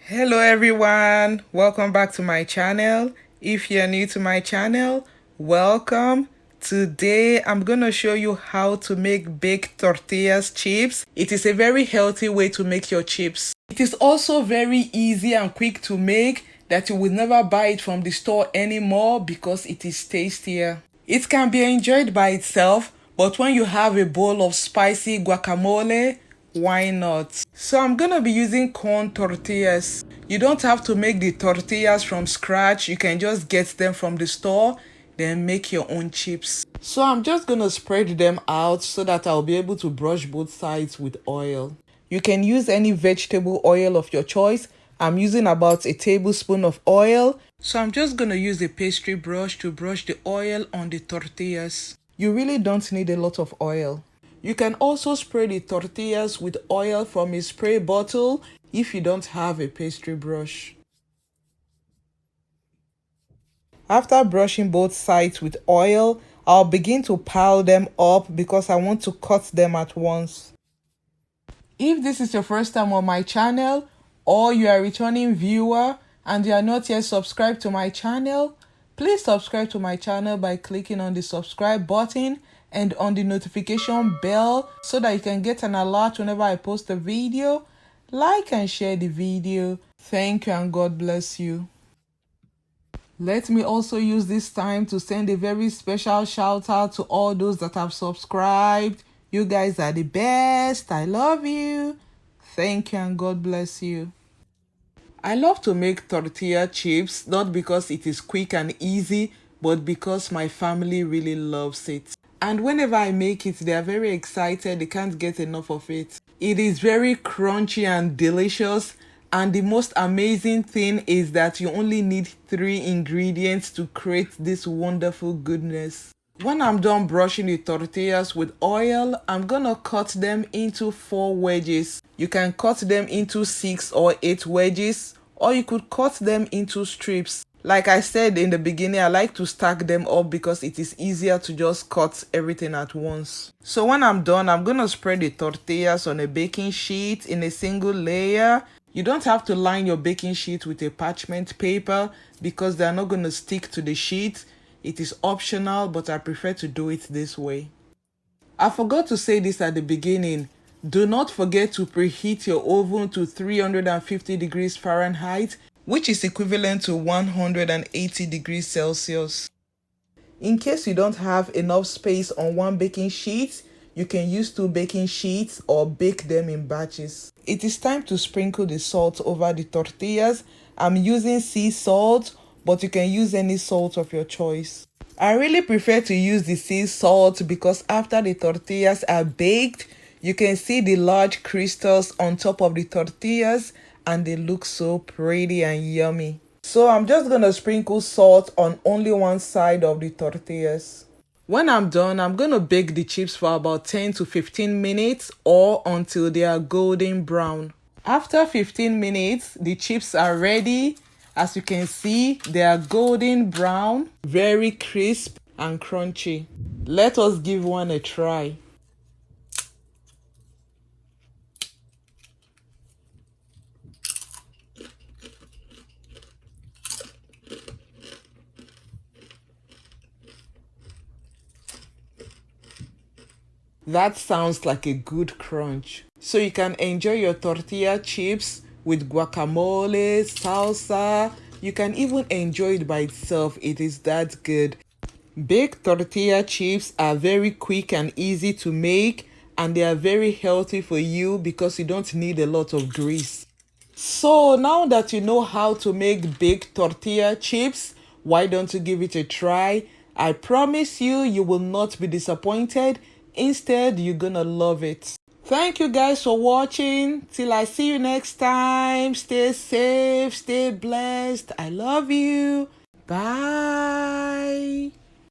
Hello everyone, welcome back to my channel. If you're new to my channel, welcome. Today I'm gonna show you how to make baked tortillas chips. It is a very healthy way to make your chips. It is also very easy and quick to make that you will never buy it from the store anymore because it is tastier. It can be enjoyed by itself, but when you have a bowl of spicy guacamole, why not? So I'm gonna be using corn tortillas. You don't have to make the tortillas from scratch. You can just get them from the store, then make your own chips. So I'm just gonna spread them out so that I'll be able to brush both sides with oil. You can use any vegetable oil of your choice. I'm using about a tablespoon of oil. So I'm just gonna use a pastry brush to brush the oil on the tortillas. You really don't need a lot of oil. You can also spray the tortillas with oil from a spray bottle if you don't have a pastry brush. After brushing both sides with oil, I'll begin to pile them up because I want to cut them at once. If this is your first time on my channel or you are a returning viewer and you are not yet subscribed to my channel, please subscribe to my channel by clicking on the subscribe button and on the notification bell so that you can get an alert whenever I post a video. Like and share the video. Thank you and God bless you. Let me also use this time to send a very special shout out to all those that have subscribed. You guys are the best. I love you. Thank you and God bless you. I love to make tortilla chips, not because it is quick and easy, but because my family really loves it. And whenever I make it, they are very excited. They can't get enough of it. It is very crunchy and delicious. And the most amazing thing is that you only need 3 ingredients to create this wonderful goodness. When I'm done brushing the tortillas with oil, I'm gonna cut them into 4 wedges. You can cut them into 6 or 8 wedges, or you could cut them into strips. Like I said in the beginning, I like to stack them up because it is easier to just cut everything at once. So when I'm done, I'm gonna spread the tortillas on a baking sheet in a single layer. You don't have to line your baking sheet with a parchment paper because they're not gonna stick to the sheet. It is optional, but I prefer to do it this way. I forgot to say this at the beginning. Do not forget to preheat your oven to 350 degrees Fahrenheit, which is equivalent to 180 degrees Celsius. In case you don't have enough space on one baking sheet, you can use 2 baking sheets or bake them in batches. It is time to sprinkle the salt over the tortillas. I'm using sea salt, but you can use any salt of your choice. I really prefer to use the sea salt because after the tortillas are baked, you can see the large crystals on top of the tortillas and they look so pretty and yummy. So I'm just gonna sprinkle salt on only one side of the tortillas. When I'm done, I'm gonna bake the chips for about 10 to 15 minutes or until they are golden brown. After 15 minutes, the chips are ready. As you can see, they are golden brown, very crisp and crunchy. Let us give one a try. That sounds like a good crunch. So you can enjoy your tortilla chips with guacamole, salsa. You can even enjoy it by itself. It is that good. Baked tortilla chips are very quick and easy to make, and they are very healthy for you because you don't need a lot of grease. So now that you know how to make baked tortilla chips, why don't you give it a try? I promise you, you will not be disappointed. Instead, you're gonna love it. Thank you guys for watching. Till I see you next time. Stay safe, stay blessed. I love you. Bye.